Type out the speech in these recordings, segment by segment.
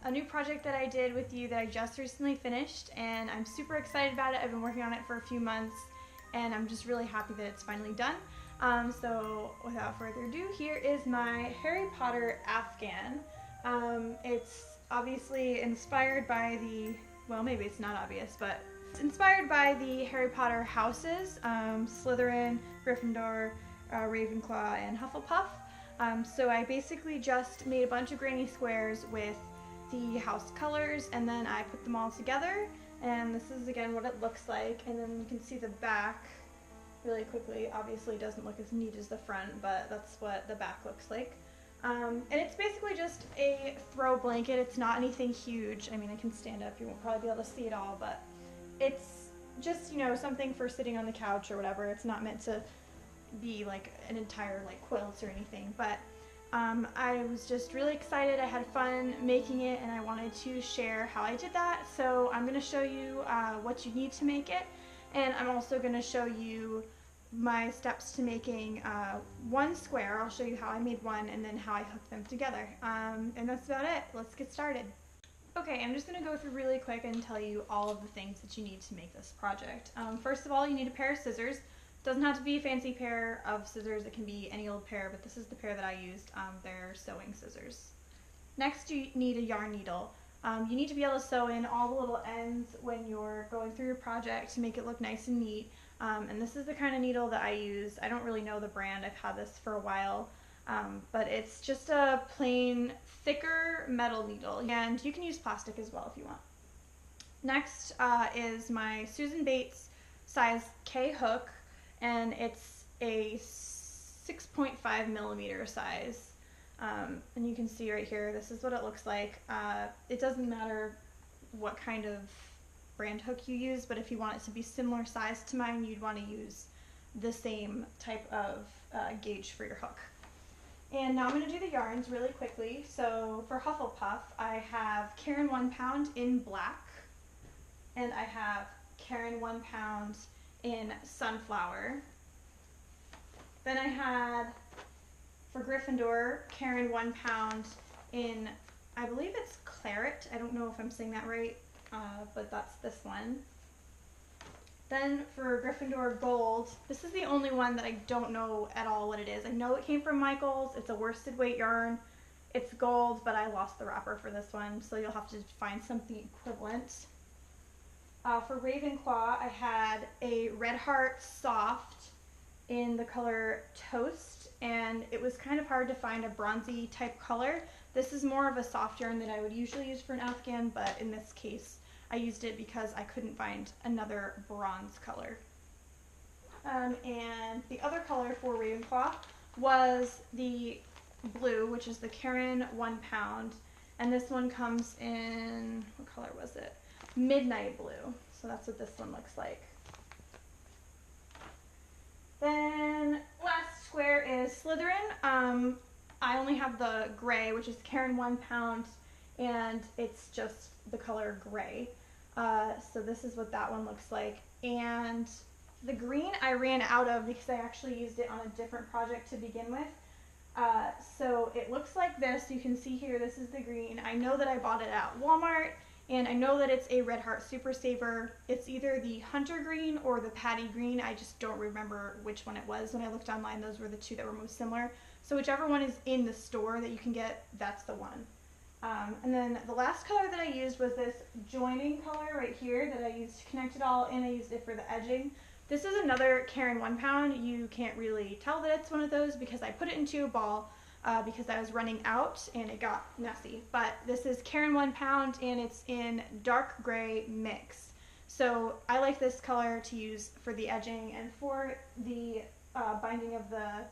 a new project that I did with you that I just recently finished, and I'm super excited about it. I've been working on it for a few months, and I'm just really happy that it's finally done. So without further ado, here is my Harry Potter afghan. It's obviously inspired by the, well, maybe it's not obvious, but it's inspired by the Harry Potter houses, Slytherin, Gryffindor, Ravenclaw, and Hufflepuff. So I basically just made a bunch of granny squares with the house colors, and then I put them all together, and this is again what it looks like. And then you can see the back really quickly. Obviously it doesn't look as neat as the front, but that's what the back looks like. And it's basically just a throw blanket. It's not anything huge. I mean, I can stand up, you won't probably be able to see it all, but it's just, you know, something for sitting on the couch or whatever. It's not meant to be like an entire like quilt or anything, but I was just really excited. I had fun making it, and I wanted to share how I did that. So I'm going to show you what you need to make it, and I'm also going to show you my steps to making one square. I'll show you how I made one and then how I hooked them together, and that's about it. Let's get started. Okay, I'm just going to go through really quick and tell you all of the things that you need to make this project. First of all, you need a pair of scissors. Doesn't have to be a fancy pair of scissors, it can be any old pair, but this is the pair that I used. They're sewing scissors. Next, you need a yarn needle. You need to be able to sew in all the little ends when you're going through your project to make it look nice and neat. And this is the kind of needle that I use. I don't really know the brand, I've had this for a while, but it's just a plain, thicker metal needle, and you can use plastic as well if you want. Next is my Susan Bates size K hook, and it's a 6.5 millimeter size, and you can see right here, this is what it looks like. It doesn't matter what kind of brand hook you use, but if you want it to be similar size to mine, you'd want to use the same type of gauge for your hook. And now I'm going to do the yarns really quickly. So for Hufflepuff, I have Caron 1 pound in black, and I have Caron 1 pound in sunflower. Then I had, for Gryffindor, Caron 1 pound in, I believe it's claret. I don't know if I'm saying that right, but that's this one. Then for Gryffindor gold, this is the only one that I don't know at all what it is. I know it came from Michael's. It's a worsted weight yarn. It's gold, but I lost the wrapper for this one, so you'll have to find something equivalent. For Ravenclaw, I had a Red Heart Soft in the color Toast, and it was kind of hard to find a bronzy type color. This is more of a soft yarn that I would usually use for an afghan, but in this case I used it because I couldn't find another bronze color. And the other color for Ravenclaw was the blue, which is the Caron 1 pound, and this one comes in, what color was it? Midnight blue. So that's what this one looks like. Then last square is Slytherin. I only have the gray, which is Caron 1 pound, and it's just the color gray. So this is what that one looks like. And the green I ran out of because I actually used it on a different project to begin with. So it looks like this. You can see here, this is the green. I know that I bought it at Walmart, and I know that it's a Red Heart Super Saver. It's either the Hunter Green or the Patty Green. I just don't remember which one it was. When I looked online, those were the two that were most similar. So whichever one is in the store that you can get, that's the one. And then the last color that I used was this joining color right here that I used to connect it all, and I used it for the edging. This is another Caron 1 pound. You can't really tell that it's one of those because I put it into a ball because I was running out and it got messy. But this is Caron 1 pound, and it's in dark gray mix. So I like this color to use for the edging and for the binding of the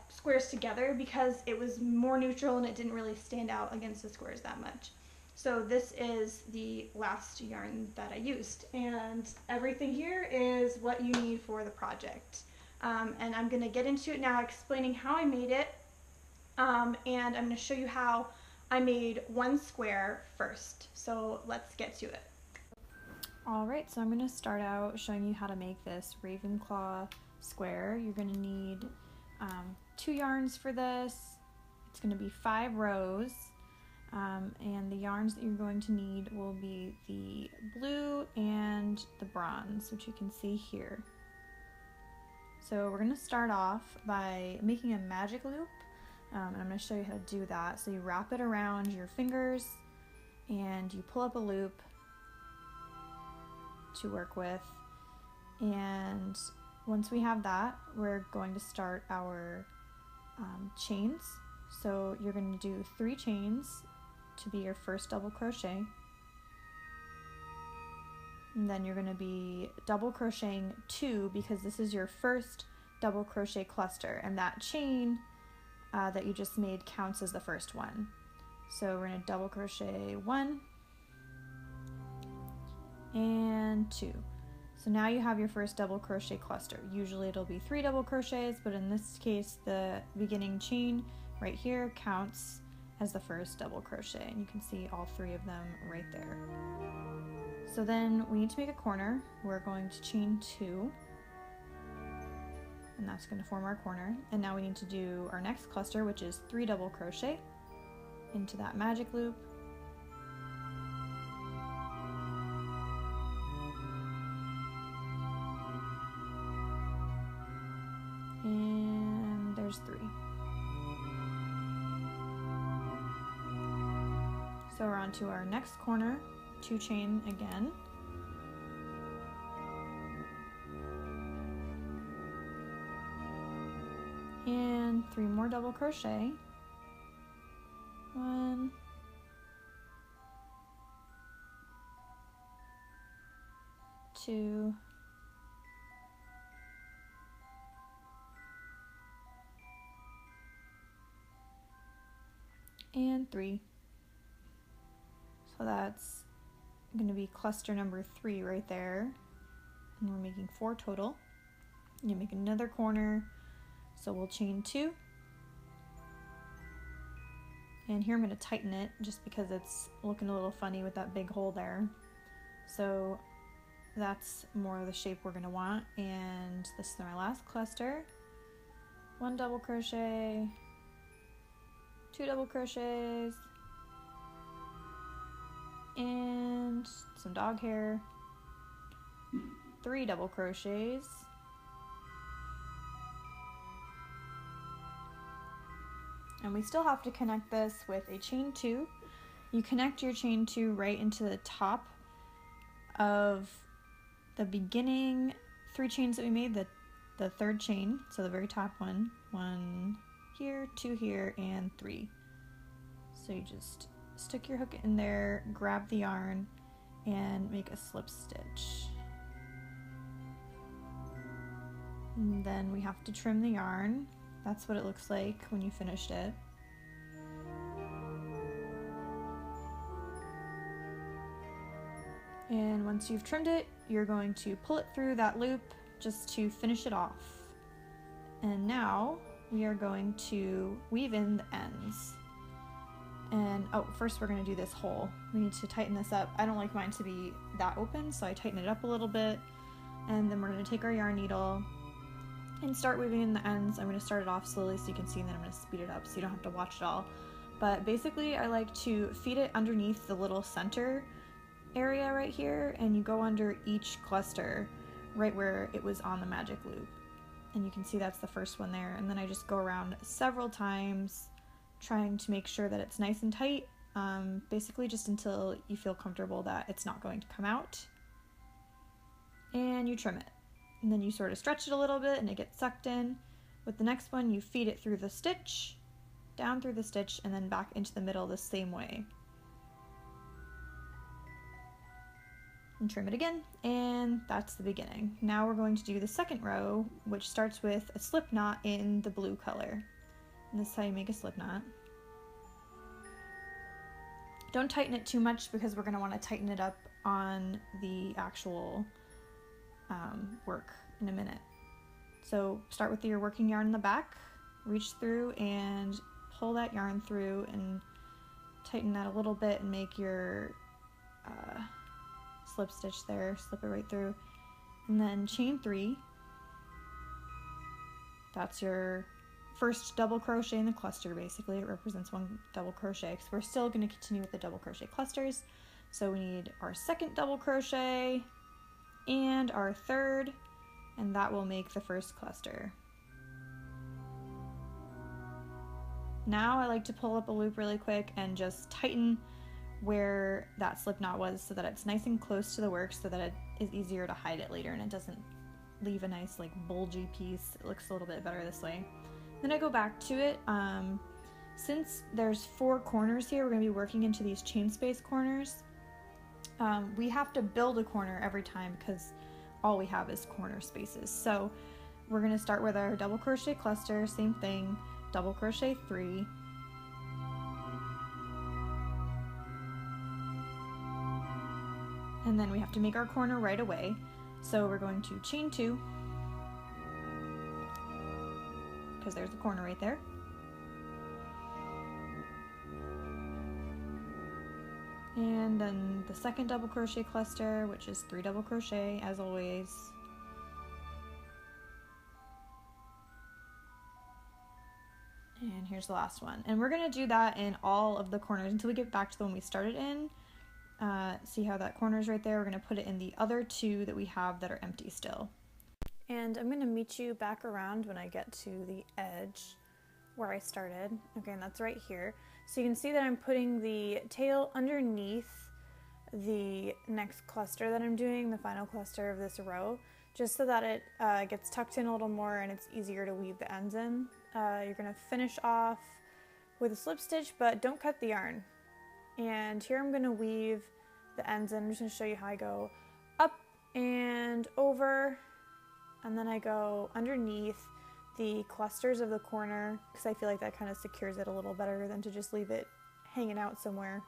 squares together, because it was more neutral and it didn't really stand out against the squares that much. So this is the last yarn that I used, and everything here is what you need for the project. And I'm going to get into it now, explaining how I made it, and I'm going to show you how I made one square first. So let's get to it. Alright, so I'm going to start out showing you how to make this Ravenclaw square. You're going to need 2 yarns for this. It's going to be 5 rows. and the yarns that you're going to need will be the blue and the bronze, which you can see here. So we're going to start off by making a magic loop, and I'm going to show you how to do that. So you wrap it around your fingers and you pull up a loop to work with, and once we have that, we're going to start our chains. So you're going to do 3 chains to be your first double crochet, and then you're going to be double crocheting 2 because this is your first double crochet cluster, and that chain that you just made counts as the first one. So we're going to double crochet 1 and 2. So now you have your first double crochet cluster. Usually it'll be 3 double crochets, but in this case the beginning chain right here counts as the first double crochet, and you can see all 3 of them right there. So then we need to make a corner. We're going to chain 2, and that's going to form our corner. And now we need to do our next cluster, which is 3 double crochet into that magic loop, and there's 3. So we're on to our next corner, 2 chain again, and 3 more double crochet, 1, 2, and 3. So that's going to be cluster number 3 right there, and we're making 4 total. You make another corner, so we'll chain 2, and here I'm going to tighten it just because it's looking a little funny with that big hole there. So that's more of the shape we're going to want, and this is my last cluster. 1 double crochet, 2 double crochets, and some dog hair, 3 double crochets, and we still have to connect this with a chain 2. You connect your chain 2 right into the top of the beginning 3 chains that we made, the third chain, so the very top one, 1 here, 2 here, and 3. So you just stick your hook in there, grab the yarn, and make a slip stitch. And then we have to trim the yarn. That's what it looks like when you finished it. And once you've trimmed it, you're going to pull it through that loop just to finish it off. And now we are going to weave in the ends. And first we're going to do this hole. We need to tighten this up. I don't like mine to be that open, so I tighten it up a little bit. And then we're going to take our yarn needle and start weaving in the ends. I'm going to start it off slowly so you can see, and then I'm going to speed it up so you don't have to watch it all. But basically I like to feed it underneath the little center area right here, and you go under each cluster right where it was on the magic loop. And you can see that's the first one there. And then I just go around several times trying to make sure that it's nice and tight, basically just until you feel comfortable that it's not going to come out. And you trim it. And then you sort of stretch it a little bit and it gets sucked in. With the next one, you feed it through the stitch, down through the stitch, and then back into the middle the same way. And trim it again, and that's the beginning. Now we're going to do the second row, which starts with a slip knot in the blue color. And this is how you make a slip knot. Don't tighten it too much because we're going to want to tighten it up on the actual work in a minute. So start with your working yarn in the back, reach through and pull that yarn through and tighten that a little bit and make your slip stitch there, slip it right through, and then chain 3. That's your first double crochet in the cluster. Basically it represents one double crochet, because we're still going to continue with the double crochet clusters. So we need our second double crochet and our third, and that will make the first cluster. Now I like to pull up a loop really quick and just tighten where that slip knot was so that it's nice and close to the work, so that it is easier to hide it later and it doesn't leave a nice like bulgy piece. It looks a little bit better this way. Then I go back to it. Since there's 4 corners here, we're going to be working into these chain space corners. We have to build a corner every time because all we have is corner spaces. So we're going to start with our double crochet cluster, same thing, double crochet 3, and then we have to make our corner right away. So we're going to chain 2, because there's the corner right there. And then the second double crochet cluster, which is 3 double crochet as always. And here's the last one. And we're going to do that in all of the corners until we get back to the one we started in. See how that corner is right there? We're going to put it in the other 2 that we have that are empty still. And I'm going to meet you back around when I get to the edge where I started. Okay, and that's right here. So you can see that I'm putting the tail underneath the next cluster that I'm doing, the final cluster of this row, just so that it gets tucked in a little more and it's easier to weave the ends in. You're going to finish off with a slip stitch, but don't cut the yarn. And here I'm going to weave the ends in. I'm just going to show you how I go up and over, and then I go underneath the clusters of the corner, because I feel like that kind of secures it a little better than to just leave it hanging out somewhere.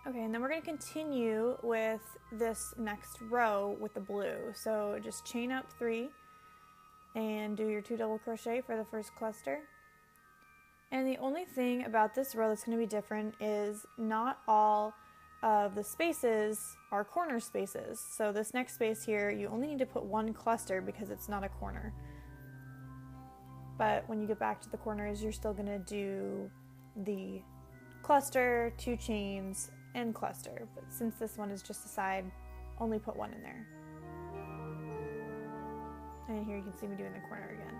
Okay, and then we're going to continue with this next row with the blue. So just chain up 3 and do your 2 double crochet for the first cluster. And the only thing about this row that's going to be different is not all of the spaces are corner spaces. So this next space here, you only need to put 1 cluster because it's not a corner. But when you get back to the corners, you're still going to do the cluster, 2 chains, and cluster. But since this one is just a side, only put 1 in there. And here you can see me doing the corner again.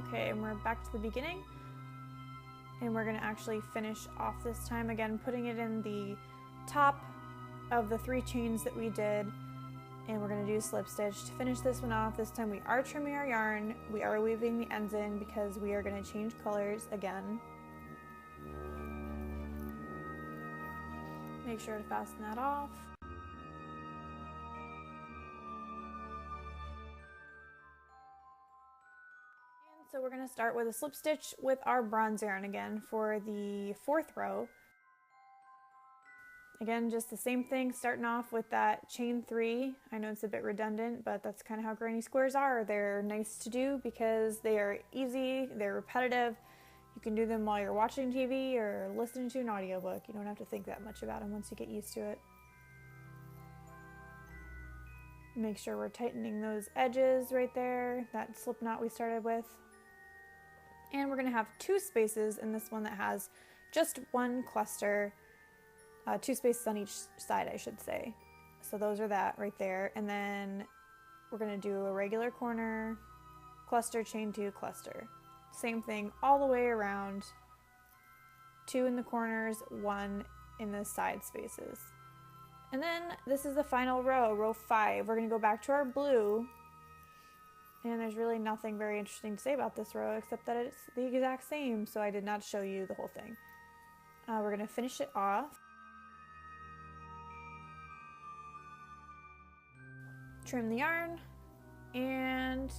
Okay, and we're back to the beginning. And we're going to actually finish off this time, again putting it in the top of the 3 chains that we did, and we're going to do slip stitch to finish this one off. This time we are trimming our yarn, we are weaving the ends in because we are going to change colors again. Make sure to fasten that off. So we're going to start with a slip stitch with our bronze yarn again for the 4th row. Again, just the same thing, starting off with that chain 3. I know it's a bit redundant, but that's kind of how granny squares are. They're nice to do because they are easy, they're repetitive. You can do them while you're watching TV or listening to an audiobook. You don't have to think that much about them once you get used to it. Make sure we're tightening those edges right there, that slip knot we started with. And we're going to have 2 spaces in this one that has just 1 cluster, 2 spaces on each side, I should say. So those are that right there. And then we're going to do a regular corner, cluster, chain 2, cluster. Same thing all the way around, 2 in the corners, 1 in the side spaces. And then this is the final row, row 5. We're going to go back to our blue. And there's really nothing very interesting to say about this row except that it's the exact same, so I did not show you the whole thing. We're going to finish it off. Trim the yarn and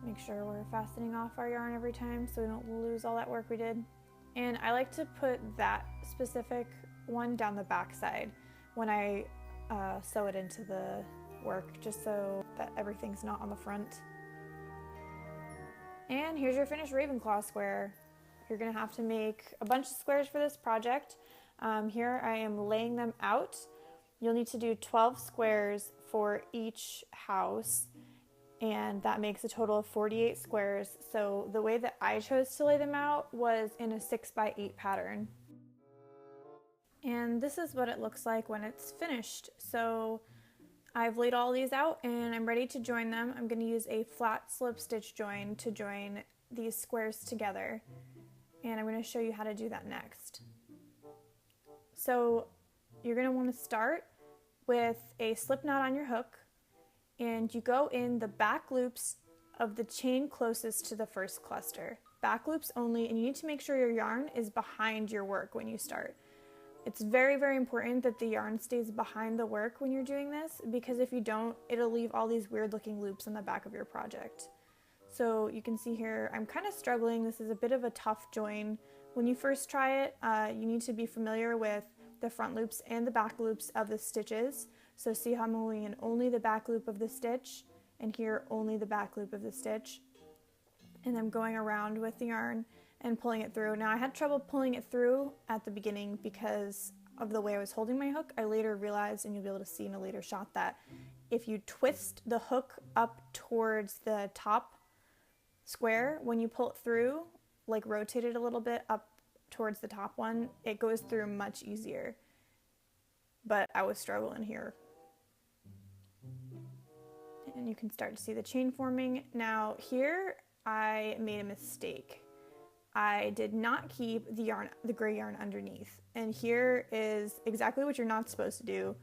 make sure we're fastening off our yarn every time so we don't lose all that work we did. And I like to put that specific one down the back side when I sew it into the work, just so that everything's not on the front. And here's your finished Ravenclaw square. you're going to have to make a bunch of squares for this project. Here I am laying them out. You'll need to do 12 squares for each house, and that makes a total of 48 squares. So the way that I chose to lay them out was in a 6x8 pattern. And this is what it looks like when it's finished. So I've laid all these out and I'm ready to join them. I'm going to use a flat slip stitch join to join these squares together, and I'm going to show you how to do that next. So you're going to want to start with a slip knot on your hook, and you go in the back loops of the chain closest to the first cluster. Back loops only, and you need to make sure your yarn is behind your work when you start. It's very, very important that the yarn stays behind the work when you're doing this, because if you don't, it'll leave all these weird looking loops on the back of your project. So you can see here, I'm kind of struggling. This is a bit of a tough join. When you first try it, you need to be familiar with the front loops and the back loops of the stitches. So see how I'm going in only the back loop of the stitch, and here only the back loop of the stitch. And I'm going around with the yarn and pulling it through. Now I had trouble pulling it through at the beginning because of the way I was holding my hook. I later realized, and you'll be able to see in a later shot, that if you twist the hook up towards the top square, when you pull it through, like rotate it a little bit up towards the top one, it goes through much easier. But I was struggling here. And you can start to see the chain forming. Now here I made a mistake. I did not keep the gray yarn underneath. And here is exactly what you're not supposed to do.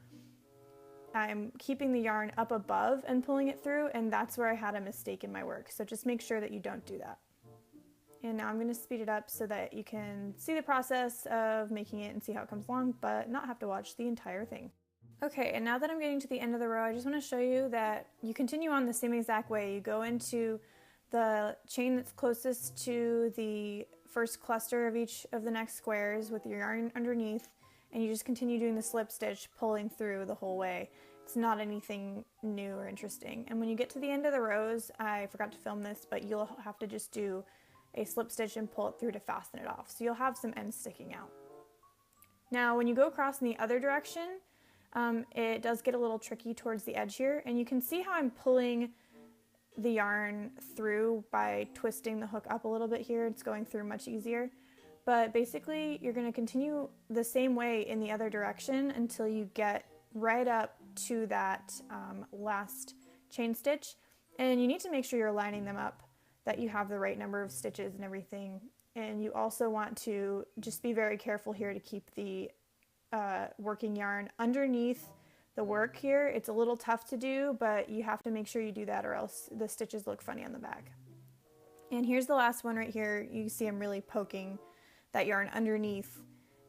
I'm keeping the yarn up above and pulling it through, and that's where I had a mistake in my work. So just make sure that you don't do that. And now I'm going to speed it up so that you can see the process of making it and see how it comes along, but not have to watch the entire thing. Okay, and now that I'm getting to the end of the row, I just want to show you that you continue on the same exact way. You go into the chain that's closest to the first cluster of each of the next squares with your yarn underneath, and you just continue doing the slip stitch, pulling through the whole way. It's not anything new or interesting. And when you get to the end of the rows, I forgot to film this, but you'll have to just do a slip stitch and pull it through to fasten it off. So you'll have some ends sticking out. Now when you go across in the other direction, it does get a little tricky towards the edge here, and you can see how I'm pulling the yarn through by twisting the hook up a little bit here. It's going through much easier. But basically you're going to continue the same way in the other direction until you get right up to that last chain stitch, and you need to make sure you're lining them up, that you have the right number of stitches and everything. And you also want to just be very careful here to keep the working yarn underneath the work here. It's a little tough to do, but you have to make sure you do that or else the stitches look funny on the back. And here's the last one right here. You see I'm really poking that yarn underneath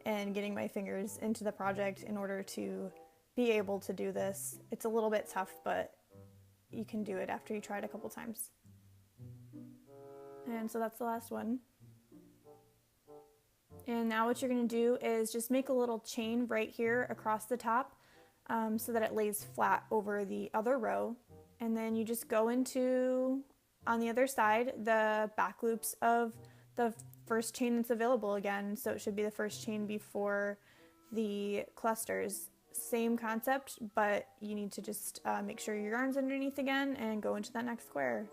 and getting my fingers into the project in order to be able to do this. It's a little bit tough, but you can do it after you try it a couple times. And so that's the last one. And now what you're going to do is just make a little chain right here across the top so that it lays flat over the other row. And then you just go into, on the other side, the back loops of the first chain that's available again. So it should be the first chain before the clusters. Same concept, but you need to just make sure your yarn's underneath again and go into that next square.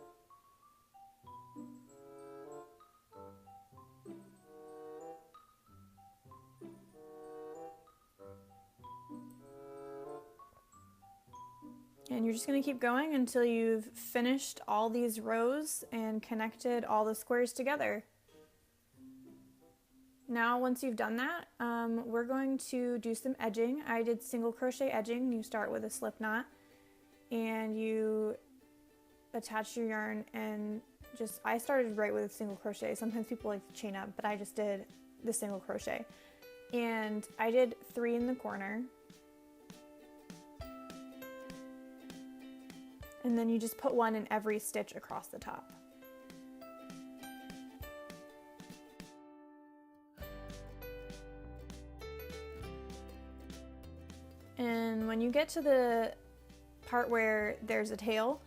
And you're just going to keep going until you've finished all these rows and connected all the squares together. Now once you've done that, we're going to do some edging. I did single crochet edging. You start with a slip knot and you attach your yarn, and I started right with a single crochet. Sometimes people like to chain up, but I just did the single crochet. And I did 3 in the corner. And then you just put 1 in every stitch across the top. And when you get to the part where there's a tail,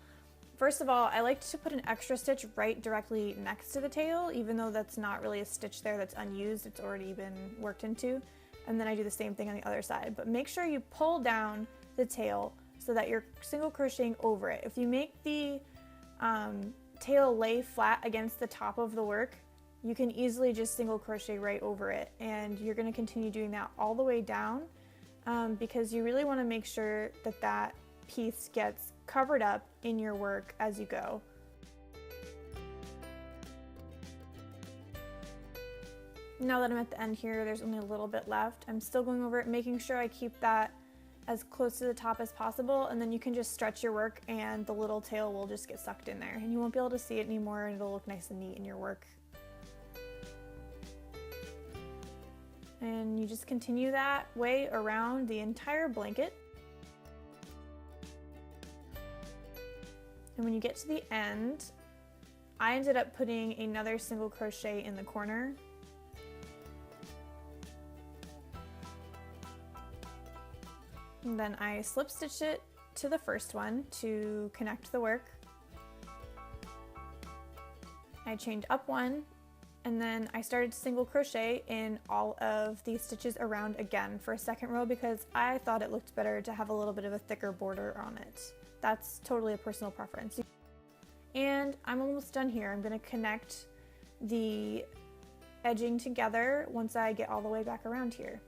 First of all, I like to put an extra stitch right directly next to the tail, even though that's not really a stitch there that's unused, it's already been worked into. And then I do the same thing on the other side. But make sure you pull down the tail so that you're single crocheting over it. If you make the tail lay flat against the top of the work, you can easily just single crochet right over it. And you're going to continue doing that all the way down because you really want to make sure that that piece gets covered up in your work as you go. Now that I'm at the end here, there's only a little bit left. I'm still going over it, making sure I keep that as close to the top as possible, and then you can just stretch your work and the little tail will just get sucked in there and you won't be able to see it anymore, and it'll look nice and neat in your work. And you just continue that way around the entire blanket. And when you get to the end, I ended up putting another single crochet in the corner. And then I slip stitched it to the first one to connect the work. I chained up one, and then I started to single crochet in all of these stitches around again for a second row because I thought it looked better to have a little bit of a thicker border on it. That's totally a personal preference. And I'm almost done here. I'm going to connect the edging together once I get all the way back around here.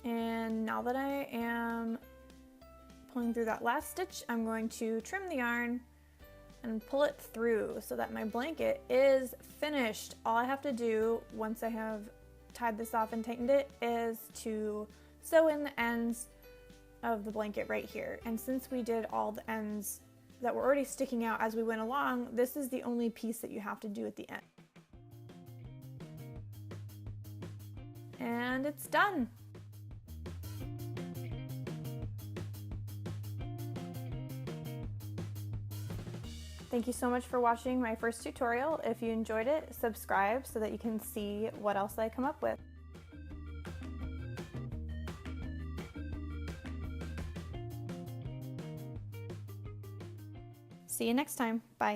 And now that I am pulling through that last stitch, I'm going to trim the yarn and pull it through so that my blanket is finished. All I have to do once I have tied this off and tightened it is to sew in the ends of the blanket right here. And since we did all the ends that were already sticking out as we went along, this is the only piece that you have to do at the end. And it's done. Thank you so much for watching my first tutorial. If you enjoyed it, subscribe so that you can see what else I come up with. See you next time. Bye.